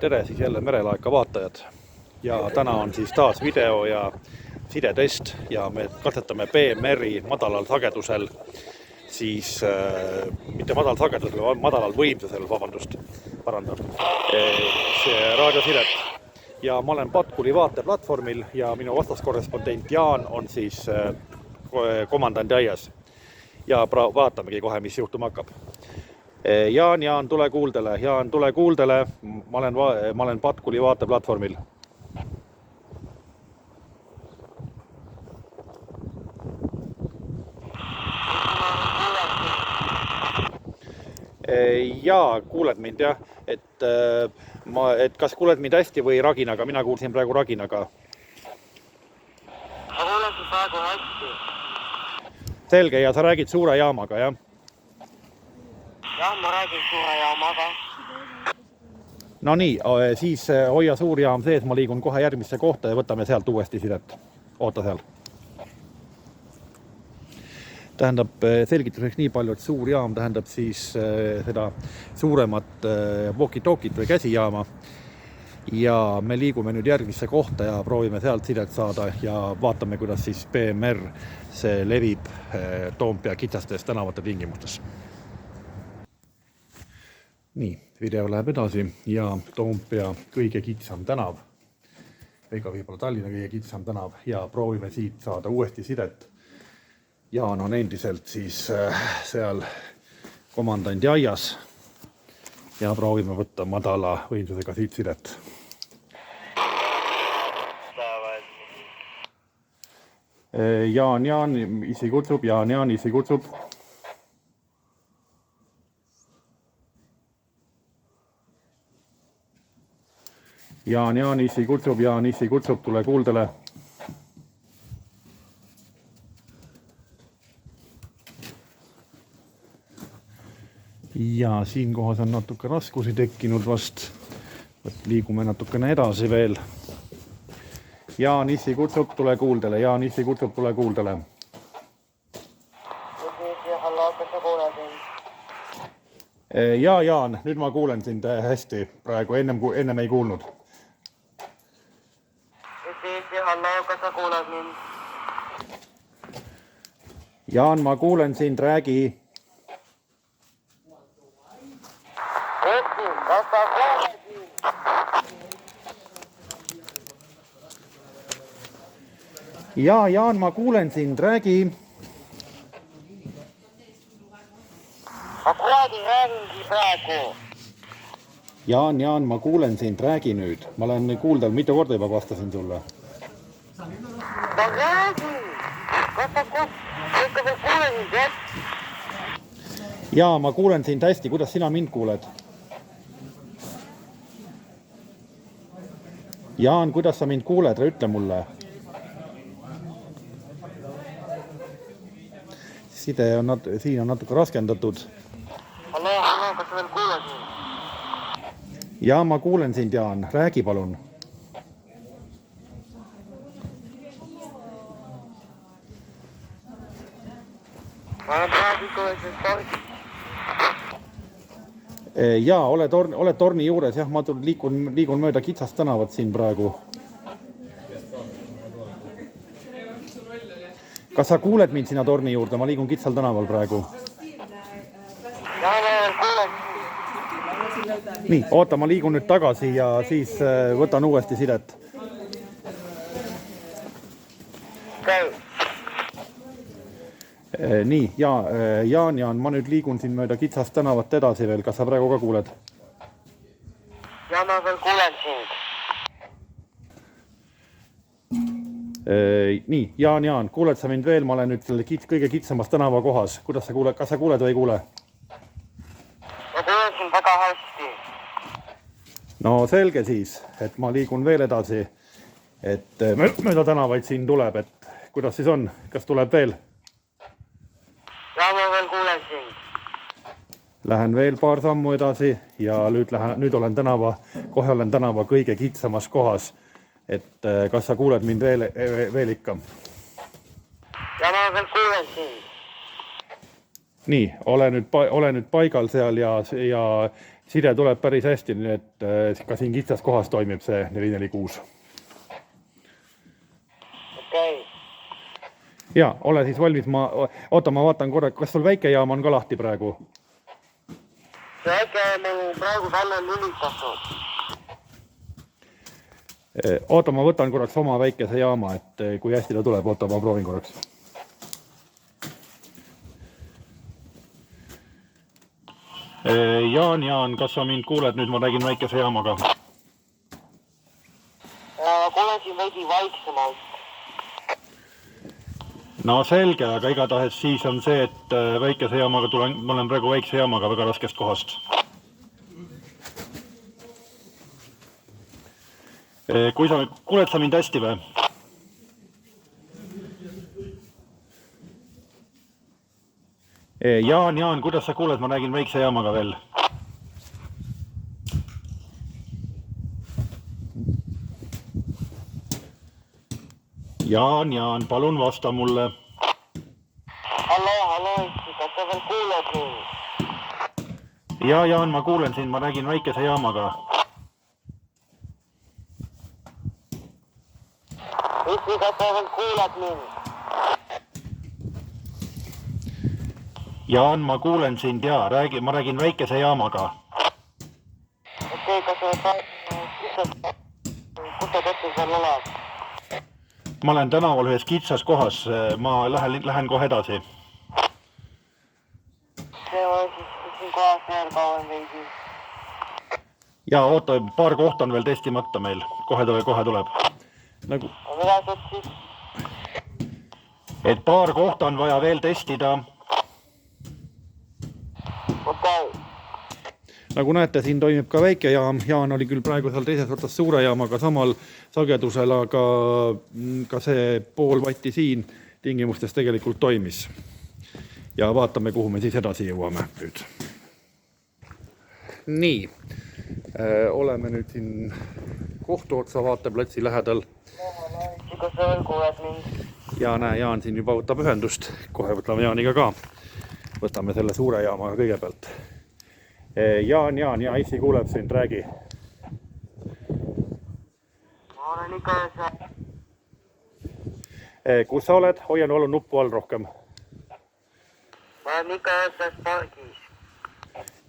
Tere siis jälle Merelaeka vaatajad ja täna on siis taas video ja sidetest ja me katsetame BMR-i madalal sagedusel siis mitte madalal sagedusel, vaid madalal võimsusel, parandan, see raadiosidet ja ma olen Patkuli vaateplatvormil ja minu vastaskorrespondent Jaan on siis komandandi aias ja vaatamegi kohe, mis juhtuma hakkab. Jaan, tule kuuldele, ma olen Patkuli vaateplatvormil. Jaa, kuuled mind jah, et kas kuuled mind hästi või raginaga, mina kuulsin praegu raginaga. Ma kuulen praegu hästi. Selge, ja sa räägid suure jaamaga, jah? Jah, ma räägin suure jaamaga. No nii, siis hoia suur jaam sees, ma liigun kohe järgmisse kohta ja võtame sealt uuesti sidet. Oota seal. Tähendab selgituseks nii palju, et suur jaam tähendab siis seda suuremat walkie-talkit või käsijaama. Ja me liigume nüüd järgmisse kohta ja proovime sealt sidet saada ja vaatame, kuidas siis BMR see levib Toompea kitsastes tänavate tingimustes. Nii, video läheb edasi ja Toompea kõige kitsam tänav, ega võib-olla Tallinna kõige kitsam tänav ja proovime siit saada uuesti sidet. Jaan on endiselt siis seal komandandi aias ja proovime võtta madala võimsusega siit sidet. Jaan, isi kutsub, Jaan, isi kutsub. Jaan, isi kutsub, tule kuuldele. Ja siin kohas on natuke raskusi tekkinud vast. Liigume natukene edasi veel. Jaan, isi kutsub, tule kuuldele. Ja Jaan, nüüd ma kuulen sind hästi praegu, ennem ei kuulnud. Kas sa kuuled mind? Jaan, ma kuulen sind, räägi. Kas sa kuuled mind? Jaan, ma kuulen sind, räägi. Ma kuradi räägingi praegu. Jaan, ma kuulen sind, räägi nüüd. Ma olen kuuldel, mitu korda juba vastasin sulle. Ma räägin. Kas sa kuuled mind, jah? Jaa, ma kuulen sind hästi. Kuidas sina mind kuuled? Jaan, kuidas sa mind kuuled? Ütle mulle. Side on siin on natuke raskendatud. Hallo, kas sa veel kuuled mind? Jaa, ma kuulen sind, Jaan. Räägi palun. Ma olen praegu tornis. Jaa, oled torni juures. Jah, ma liigun mööda kitsast tänavat siin praegu. Kas sa kuuled mind sinna torni juurde? Ma liigun kitsal tänaval praegu. Jaa, ma kuulen. Nii, oota, ma liigun nüüd tagasi ja siis võtan uuesti sidet. Käi. Nii, Jaan, ma nüüd liigun siin mööda kitsast tänavat edasi veel. Kas sa praegu ka kuuled? Jaa, ma veel kuulen sind. Nii, Jaan, kuuled sa mind veel? Ma olen nüüd selle kõige kitsamas tänava kohas. Kuidas sa kuuled? Kas sa kuuled või ei kuule? Ma kuulen sind väga hästi. No selge siis, et ma liigun veel edasi, et mööda tänavaid siin tuleb, et kuidas siis on? Kas tuleb veel? Jaa, ma veel kuulen sind. Lähen veel paar sammu edasi ja nüüd olen tänava kõige kitsamas kohas, et kas sa kuuled mind veel ikka? Jaa, ma veel kuulen sind. Nii, ole nüüd paigal seal ja side tuleb päris hästi, nii et ka siin kitsas kohas toimib see 446. Okei. Ja, ole siis valmis, oota, ma vaatan korra, kas sul väikejaam on ka lahti praegu? See väikejaam on praegu välja lülitatud. Oota, ma võtan korraks oma väikese jaama, et kui hästi ta tuleb, oota, ma proovin korraks. Jaan, kas sa mind kuuled? Nüüd ma räägin väikese jaamaga. Kuulen siin veidi vaiksemalt. No selge, aga igatahes siis on see, et väikese jaamaga ma olen praegu väikse jaamaga väga raskest kohast. Kuuled sa mind hästi või? Jaan, kuidas sa kuuled? Ma räägin väikse jaamaga veel. Jaan, palun vasta mulle. Hallo, kas sa veel kuuled mind? Jaan, ma kuulen sind, ma räägin väikese jaamaga. Issi, kas sa veel kuuled mind? Jaan, ma kuulen sind ja ma räägin väikese jaamaga. Okei, kas sa kus sa täpselt seal oled? Ma olen tänaval ühes kitsas kohas, ma lähen kohe edasi. See on siis siin kohas veel kauem veidi. Ja oota, paar kohta on veel testimata meil, kohe tuleb. Nagu... Mida sa siis? Et paar kohta on vaja veel testida. Okei. Nagu näete, siin toimib ka väike jaam. Jaan oli küll praegu seal teises otsas suure jaamaga samal sagedusel, aga ka see pool vatti siin tingimustes tegelikult toimis. Ja vaatame, kuhu me siis edasi jõuame nüüd. Nii, oleme nüüd siin kohtuotsa vaateplatsi lähedal. Kas sa veel kuuled mind? Ja näe, Jaan siin juba võtab ühendust. Kohe võtame Jaaniga ka. Võtame selle suure jaamaga kõigepealt. Jaan, ja Issi kuuleb sind, räägi. Ma olen ikka seal. Kus sa oled? Hoian ollu nuppu all rohkem. Ma olen ikka selles pargis.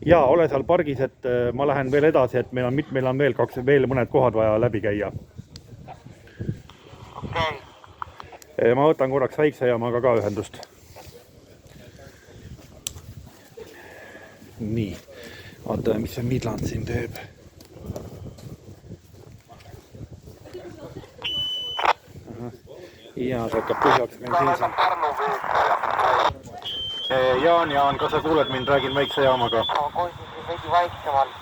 Ja, ole seal pargis, et ma lähen veel edasi, et meil on veel mõned kohad vaja läbi käia. Okei. Ma võtan korraks väikse jaamaga ka ühendust. Nii, vaatame, mis see Midland siin teeb. Ja see hakkab põhjaks meil siin. Jaan, kas sa kuuled mind? Räägin väikse jaamaga. Ma kuulsin siin veidi vaiksemalt.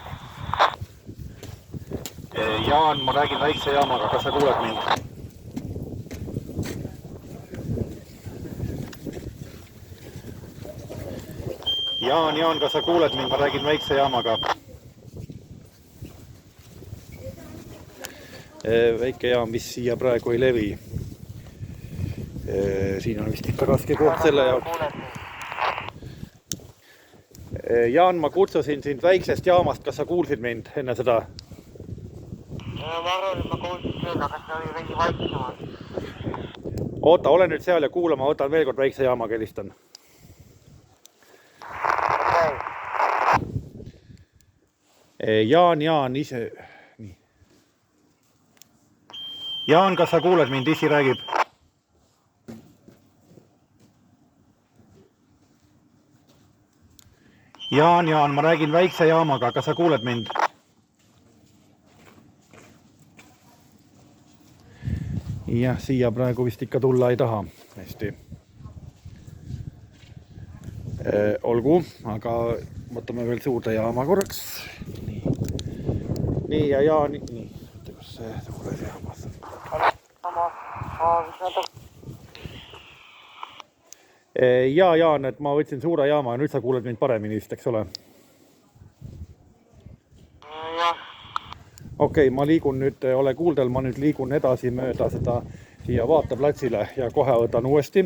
Jaan, ma räägin väikse jaamaga. Kas sa kuuled mind? Jaan, kas sa kuuled mind? Ma räägin väikse jaamaga. Väike jaam vist siia praegu ei levi. Siin on vist ikka raske koht selle jaoks. Jaan, ma kutsusin sind väiksest jaamast. Kas sa kuulsid mind enne seda? Ma arvan, et ma kuulsin küll, aga see oli veidi vaiksemalt. Oota, ole nüüd seal ja kuula, ma võtan veel kord väikse jaamaga helistan. Jaan, ise... Nii. Jaan, kas sa kuuled mind? Issi räägib. Jaan, ma räägin väikse jaamaga. Kas sa kuuled mind? Jah, siia praegu vist ikka tulla ei taha. Hästi. Olgu, aga võtame veel suurde jaama korraks. Nii ja Jaan, nii. Kus see suures jaamas? Jaan, et ma võtsin suure jaama ja nüüd sa kuuled mind paremini vist, eks ole? Jah. Okei, ma liigun nüüd, ole kuuldel, ma nüüd liigun edasi mööda seda siia vaateplatsile ja kohe võtan uuesti.